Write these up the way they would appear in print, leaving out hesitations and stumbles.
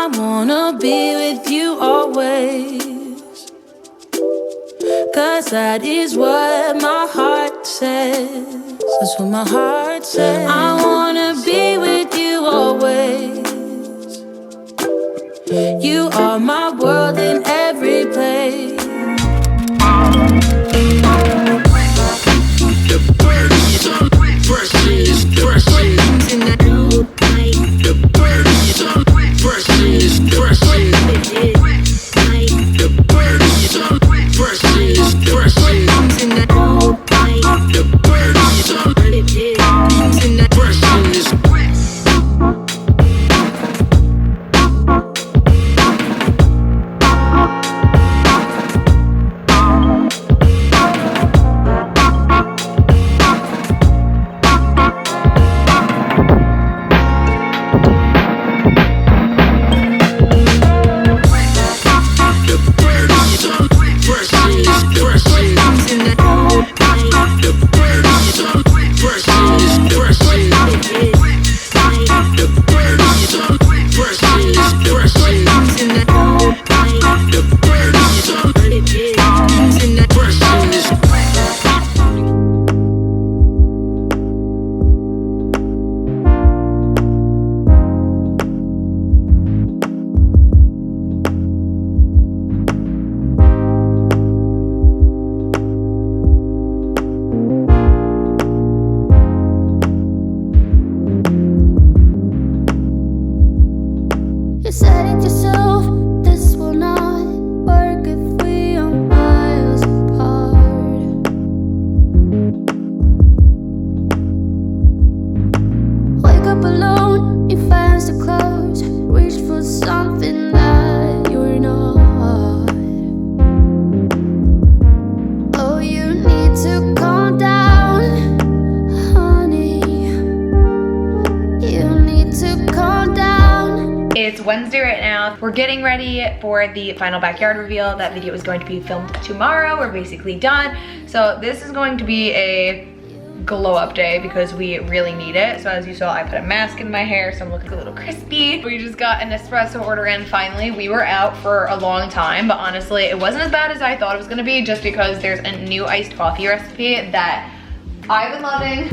I wanna be with you always, 'cause that is what my heart says. That's what my heart says. I wanna be with you always. You are my world in every place. Wednesday right now. We're getting ready for the final backyard reveal. That video is going to be filmed tomorrow. We're basically done. So this is going to be a glow up day because we really need it. So as you saw, I put a mask in my hair, so I'm looking a little crispy. We just got an Nespresso order in finally. We were out for a long time, but honestly, it wasn't as bad as I thought it was gonna be, just because there's a new iced coffee recipe that I've been loving.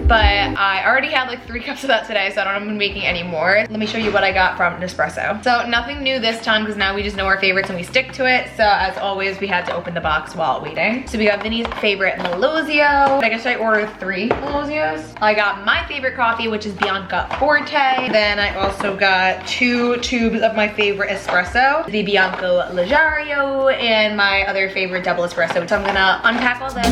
But I already had like 3 cups of that today, so I don't know if I'm making any more. Let me show you what I got from Nespresso. So nothing new this time, because now we just know our favorites and we stick to it. So as always, we had to open the box while waiting. So we got Vinny's favorite Melozio. I guess I ordered 3 Melozios. I got my favorite coffee, which is Bianca Forte. Then I also got 2 tubes of my favorite espresso, the Bianco Leggero, and my other favorite double espresso. So I'm gonna unpack all this.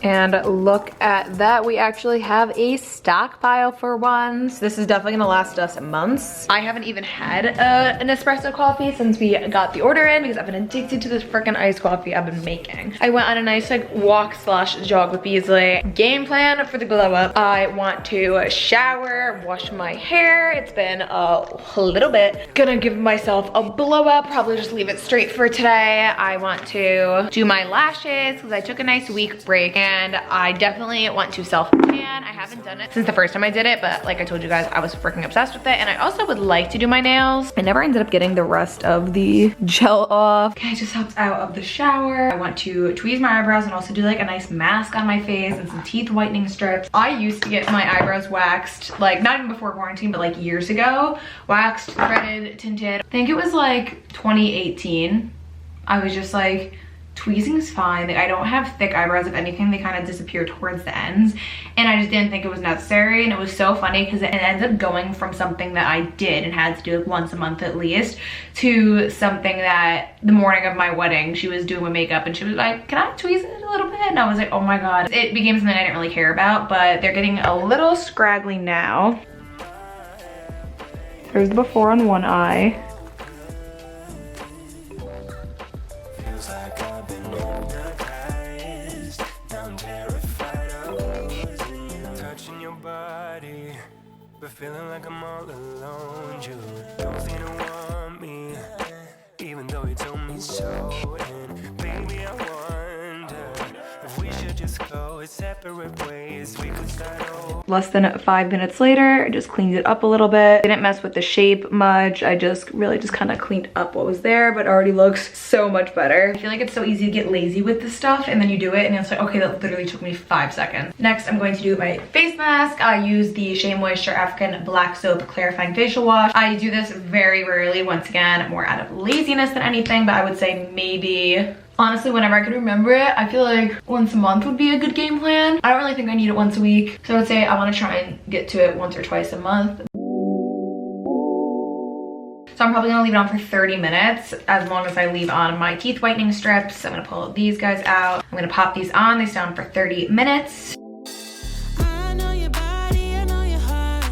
And look at that, we actually have a stockpile for once. This is definitely gonna last us months. I haven't even had an espresso coffee since we got the order in, because I've been addicted to this freaking iced coffee I've been making. I went on a nice like walk/jog with Beasley. Game plan for the glow up. I want to shower, wash my hair. It's been a little bit. Gonna give myself a blow up, probably just leave it straight for today. I want to do my lashes because I took a nice week break, and I definitely want to self-tan. I haven't done it since the first time I did it, but like I told you guys, I was freaking obsessed with it. And I also would like to do my nails. I never ended up getting the rest of the gel off. Okay, I just hopped out of the shower. I want to tweeze my eyebrows and also do like a nice mask on my face and some teeth whitening strips. I used to get my eyebrows waxed, like not even before quarantine, but like years ago. Waxed, threaded, tinted. I think it was like 2018. I was just like, tweezing is fine. Like, I don't have thick eyebrows. If anything, they kind of disappear towards the ends, and I just didn't think it was necessary. And it was so funny because it ended up going from something that I did and had to do like once a month at least, to something that the morning of my wedding, she was doing my makeup and she was like, can I tweeze it a little bit? And I was like, oh my god. It became something I didn't really care about, but they're getting a little scraggly now. There's the before on one eye. Feeling like I'm all alone, you don't seem to want Less than 5 minutes later, I just cleaned it up a little bit. Didn't mess with the shape much. I just really just kind of cleaned up what was there, but already looks so much better. I feel like it's so easy to get lazy with this stuff, and then you do it and it's like, okay, that literally took me 5 seconds. Next, I'm going to do my face mask. I use the Shea Moisture African Black Soap Clarifying Facial Wash. I do this very rarely, once again, more out of laziness than anything, but I would say maybe, honestly, whenever I can remember it, I feel like once a month would be a good game plan. I don't really think I need it once a week. So I would say I want to try and get to it once or twice a month. So I'm probably gonna leave it on for 30 minutes, as long as I leave on my teeth whitening strips. I'm gonna pull these guys out. I'm gonna pop these on. They stay on for 30 minutes. I know your body, I know your heart.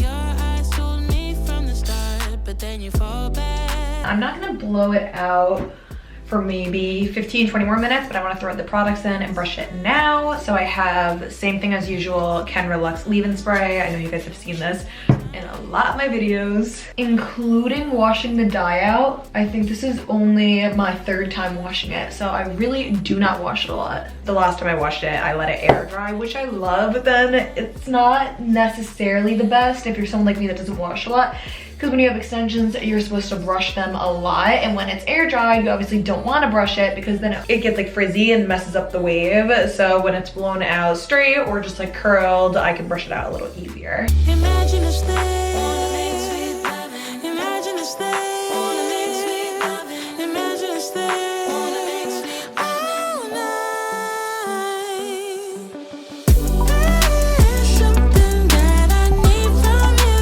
Your eyes told me from the start, but then you fall back. I'm not gonna blow it out for maybe 15-20 more minutes, but I want to throw the products in and brush it now. So I have, same thing as usual, Kenra Luxe leave-in spray. I know you guys have seen this in a lot of my videos, including washing the dye out. I think this is only my 3rd time washing it, so I really do not wash it a lot. The last time I washed it, I let it air dry, which I love, but then it's not necessarily the best if you're someone like me that doesn't wash a lot. Because when you have extensions, you're supposed to brush them a lot, and when it's air dried, you obviously don't want to brush it because then it gets like frizzy and messes up the wave. So when it's blown out straight or just like curled, I can brush it out a little easier. Imagine us there, wanna make sweet love. Imagine us there, wanna make sweet love. Imagine us there, wanna make sweet love all night. There's something that I need from you.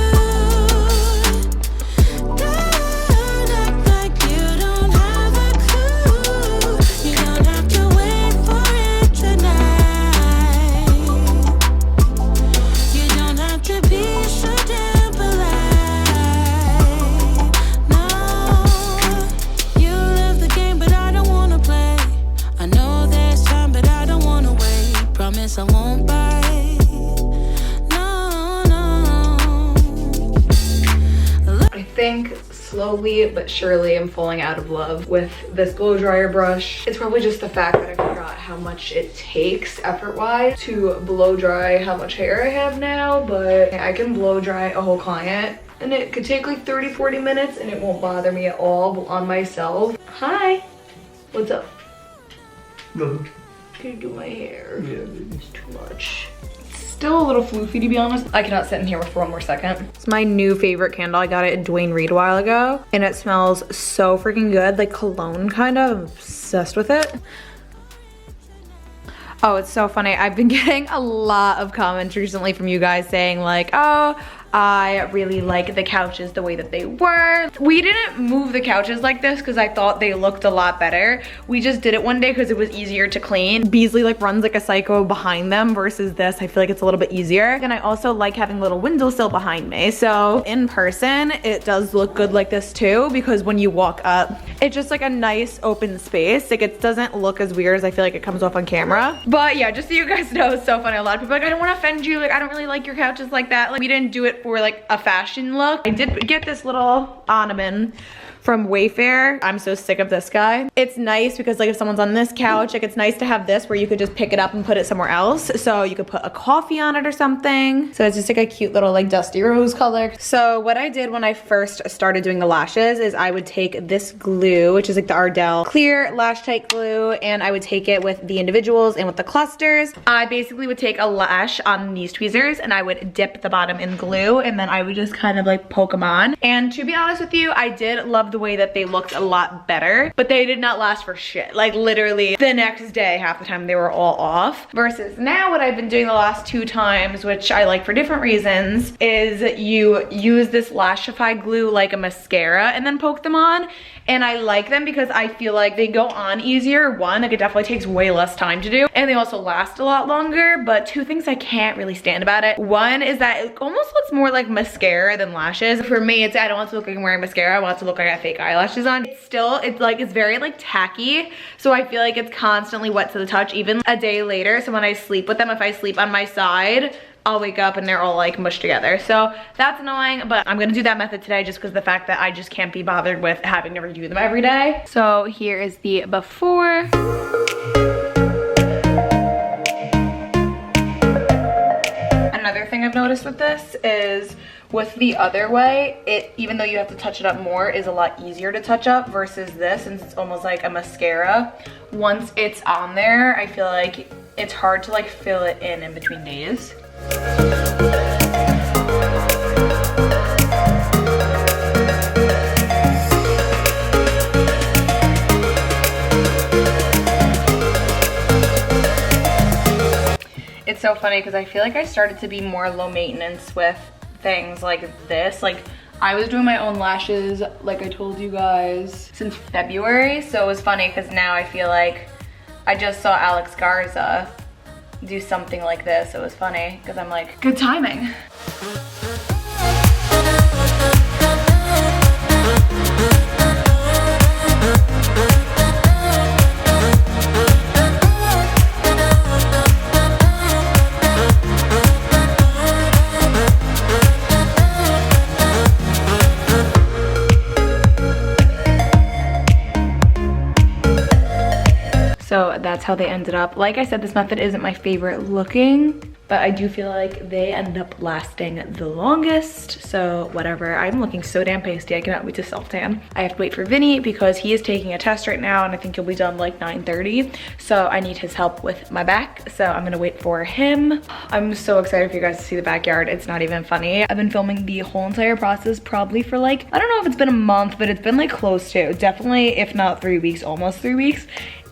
Don't act like you don't have a clue. You don't have to wait for it tonight. You don't have to be so damn polite. No, you love the game, but I don't wanna play. I know there's time, but I don't wanna wait. Promise I won't bite. No, no. I think slowly but surely I'm falling out of love with this blow dryer brush. It's probably just the fact that I forgot how much it takes effort-wise to blow dry how much hair I have now, but I can blow dry a whole client and it could take like 30-40 minutes and it won't bother me at all on myself. Hi, what's up? Good. Can you do my hair? Yeah, baby. It's too much. Still a little floofy, to be honest. I cannot sit in here for one more second. It's my new favorite candle. I got it at Dwayne Reed a while ago and it smells so freaking good, like cologne kind of. I'm obsessed with it. Oh, it's so funny. I've been getting a lot of comments recently from you guys saying like, oh, I really like the couches the way that they were. We didn't move the couches like this because I thought they looked a lot better. We just did it one day because it was easier to clean. Beasley like runs like a psycho behind them versus this. I feel like it's a little bit easier. And I also like having a little windowsill behind me. So in person, it does look good like this too, because when you walk up, it's just like a nice open space. Like it doesn't look as weird as I feel like it comes off on camera. But yeah, just so you guys know, it's so funny. A lot of people are like, I don't want to offend you. Like, I don't really like your couches like that. Like, we didn't do it for like a fashion look. I did get this little ottoman from Wayfair. I'm so sick of this guy. It's nice because like if someone's on this couch, like it's nice to have this where you could just pick it up and put it somewhere else. So you could put a coffee on it or something. So it's just like a cute little like dusty rose color. So what I did when I first started doing the lashes is I would take this glue, which is like the Ardell clear lash tight glue, and I would take it with the individuals and with the clusters. I basically would take a lash on these tweezers and I would dip the bottom in glue and then I would just kind of like poke them on. And to be honest with you, I did love the way that they looked a lot better, but they did not last for shit. Like literally the next day, half the time they were all off. Versus now what I've been doing the last 2 times, which I like for different reasons, is you use this Lashify glue like a mascara and then poke them on. And I like them because I feel like they go on easier. One, like it definitely takes way less time to do, and they also last a lot longer. But 2 things I can't really stand about it. One is that it almost looks more like mascara than lashes. For me, it's I don't want to look like I'm wearing mascara. I want it to look like I have fake eyelashes on. It's very like tacky. So I feel like it's constantly wet to the touch, even a day later. So when I sleep with them, if I sleep on my side, I'll wake up and they're all like mushed together. So that's annoying, but I'm gonna do that method today just because the fact that I just can't be bothered with having to redo them every day. So here is the before. noticed with this is with the other way, it, even though you have to touch it up more, is a lot easier to touch up versus this, since it's almost like a mascara. Once it's on there, I feel like it's hard to like fill it in between days. It's so funny because I feel like I started to be more low maintenance with things like this. Like, I was doing my own lashes, like I told you guys, since February. So it was funny because now I feel like I just saw Alex Garza do something like this. It was funny because I'm like, good timing. So that's how they ended up. Like I said, this method isn't my favorite looking, but I do feel like they end up lasting the longest. So whatever, I'm looking so damn pasty. I cannot wait to self tan. I have to wait for Vinny because he is taking a test right now and I think he'll be done like 9:30. So I need his help with my back. So I'm gonna wait for him. I'm so excited for you guys to see the backyard. It's not even funny. I've been filming the whole entire process probably for like, I don't know if it's been a month, but it's been like close to, definitely if not 3 weeks, almost 3 weeks.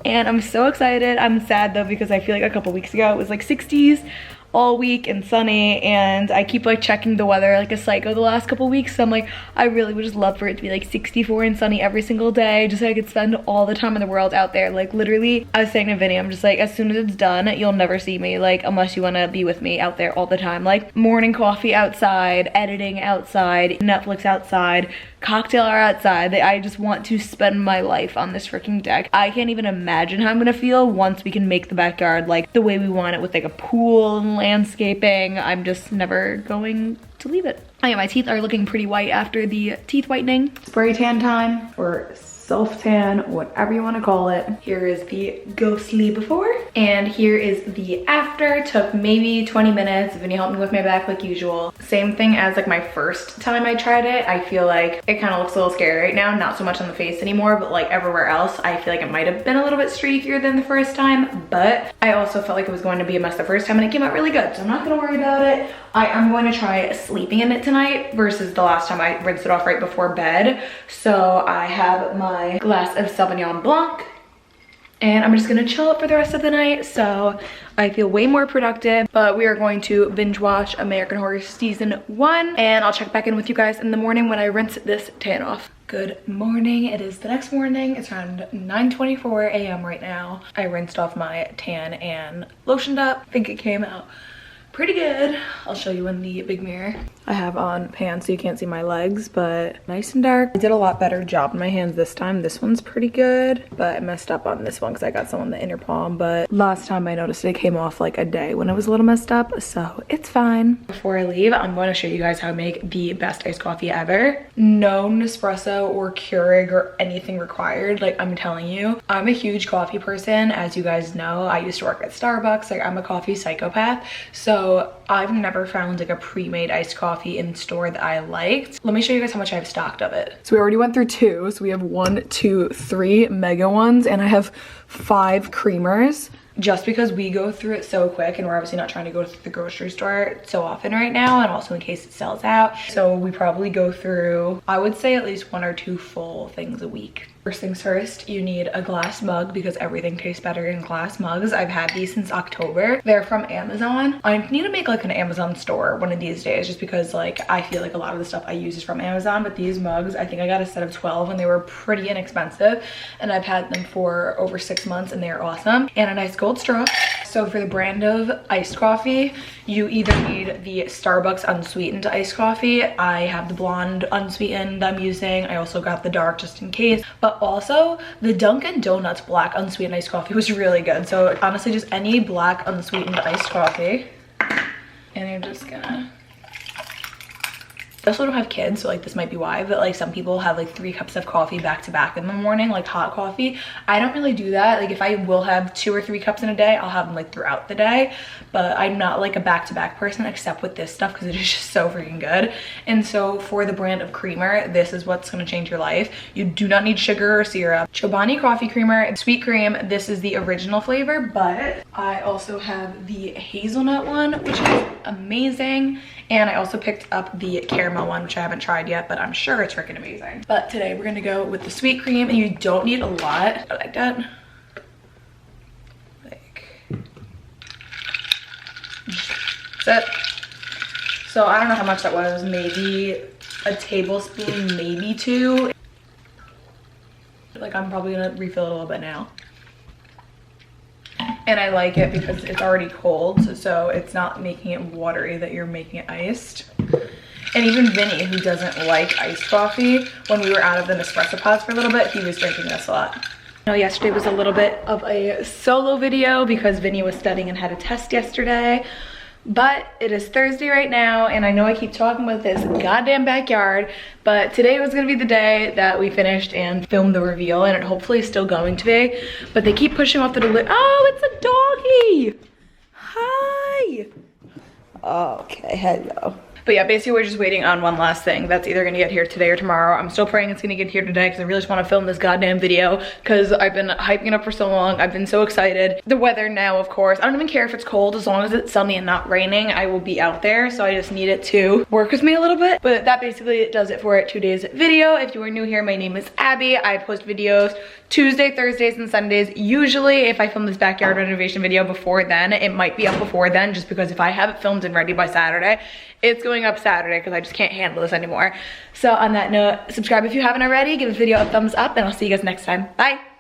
And I'm so excited. I'm sad though because I feel like a couple weeks ago it was like 60s all week and sunny, and I keep like checking the weather like a psycho the last couple weeks. So I'm like, I really would just love for it to be like 64 and sunny every single day, just so I could spend all the time in the world out there. Like literally, I was saying to Vinny, I'm just like, as soon as it's done, you'll never see me, like unless you want to be with me out there all the time. Like morning coffee outside, editing outside, Netflix outside, cocktail hour outside. I just want to spend my life on this freaking deck. I can't even imagine how I'm gonna feel once we can make the backyard like the way we want it, with like a pool and landscaping. I'm just never going to leave it. Oh yeah, my teeth are looking pretty white after the teeth whitening. Spray tan time, or self tan, whatever you want to call it. Here is the ghostly before and here is the after. Took maybe 20 minutes. Vinny helped me with my back like usual. Same thing as like my first time I tried it. I feel like it kind of looks a little scary right now, not so much on the face anymore, but like everywhere else I feel like it might have been a little bit streakier than the first time, but I also felt like it was going to be a mess the first time and it came out really good, so I'm not gonna worry about it. I am going to try sleeping in it tonight versus the last time I rinsed it off right before bed. So I have my glass of Sauvignon Blanc and I'm just gonna chill out for the rest of the night. So I feel way more productive, but we are going to binge watch American Horror Season 1 and I'll check back in with you guys in the morning when I rinse this tan off. Good morning, it is the next morning. It's around 9:24 a.m. right now. I rinsed off my tan and lotioned up. I think it came out pretty good. I'll show you in the big mirror. I have on pants so you can't see my legs, but nice and dark. I did a lot better job on my hands this time. This one's pretty good, but I messed up on this one because I got some on the inner palm, but last time I noticed it came off like a day when it was a little messed up, so it's fine. Before I leave, I'm going to show you guys how to make the best iced coffee ever. No Nespresso or Keurig or anything required. Like, I'm telling you, I'm a huge coffee person. As you guys know, I used to work at Starbucks. Like, I'm a coffee psychopath, so I've never found like a pre-made iced coffee in store that I liked. Let me show you guys how much I have stocked of it. So we already went through 2. So we have 1, 2, 3 mega ones, and I have 5 creamers. Just because we go through it so quick and we're obviously not trying to go to the grocery store so often right now, and also in case it sells out. So we probably go through, I would say, at least 1 or 2 full things a week. First things first, you need a glass mug because everything tastes better in glass mugs. I've had these since October. They're from Amazon. I need to make like an Amazon store one of these days, just because like I feel like a lot of the stuff I use is from Amazon, but these mugs, I think I got a set of 12 and they were pretty inexpensive, and I've had them for over 6 months and they're awesome. And a nice gold straw. So for the brand of iced coffee, you either need the Starbucks unsweetened iced coffee. I have the blonde unsweetened I'm using. I also got the dark just in case, but also the Dunkin' Donuts black unsweetened iced coffee was really good. So honestly, just any black unsweetened iced coffee. And you're just gonna I also don't have kids, so like this might be why, but like some people have like 3 cups of coffee back to back in the morning, like hot coffee. I don't really do that. Like if I will have 2 or 3 cups in a day, I'll have them like throughout the day, but I'm not like a back-to-back person except with this stuff because it is just so freaking good. And so for the brand of creamer, this is what's going to change your life. You do not need sugar or syrup. Chobani coffee creamer, sweet cream. This is the original flavor, but I also have the hazelnut one, which is amazing. And I also picked up the caramel one, which I haven't tried yet, but I'm sure it's freaking amazing. But today we're gonna go with the sweet cream, and you don't need a lot. I like that. Like, that's it. So I don't know how much that was, maybe a tablespoon, maybe 2. Like I'm probably gonna refill it a little bit now. And I like it because it's already cold, so it's not making it watery that you're making it iced. And even Vinny, who doesn't like iced coffee, when we were out of the Nespresso pods for a little bit, he was drinking this a lot. I know yesterday was a little bit of a solo video because Vinny was studying and had a test yesterday. But it is Thursday right now, and I know I keep talking about this goddamn backyard, but today was gonna be the day that we finished and filmed the reveal, and it hopefully is still going to be. But they keep pushing off the delivery. Oh, it's a doggy! Hi! Okay, hello. But yeah, basically we're just waiting on one last thing that's either gonna get here today or tomorrow. I'm still praying it's gonna get here today because I really just wanna film this goddamn video because I've been hyping it up for so long. I've been so excited. The weather now, of course, I don't even care if it's cold. As long as it's sunny and not raining, I will be out there. So I just need it to work with me a little bit. But that basically does it for today's video. If you are new here, my name is Abby. I post videos Tuesday, Thursdays, and Sundays. Usually if I film this backyard renovation video before then, it might be up before then, just because if I have it filmed and ready by Saturday, it's going up Saturday because I just can't handle this anymore. So on that note, subscribe if you haven't already, give this video a thumbs up, and I'll see you guys next time. Bye.